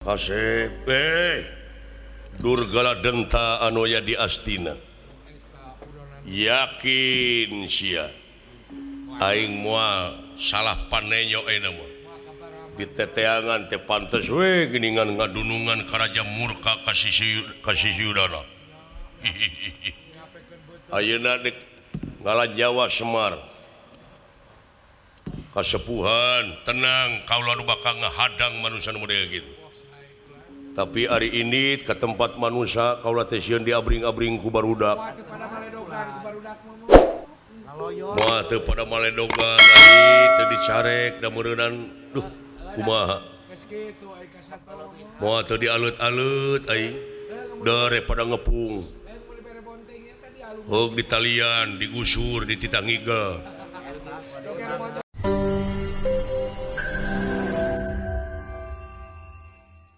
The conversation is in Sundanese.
Kasep Durgala denta anoya di Astina yakin sia aing moal salah panenyo mah di teteangan teh pantes we geuningan ngadunungan ka raja murka kasih Yudana ayeuna dek ngalah Jawa Semar kasepuhan tenang kaula nu bakal ngahadang manusia nu model gitu. Tapi hari ini ke tempat manusia kaulah teh sieun diabring-abring ku barudak. Moal teu pada maledogan ari teu dicarek da meureunnan duh kumaha. Moal teu dialut-alut ai dare pada ngepung. Heug di talian, digusur, di titangigel.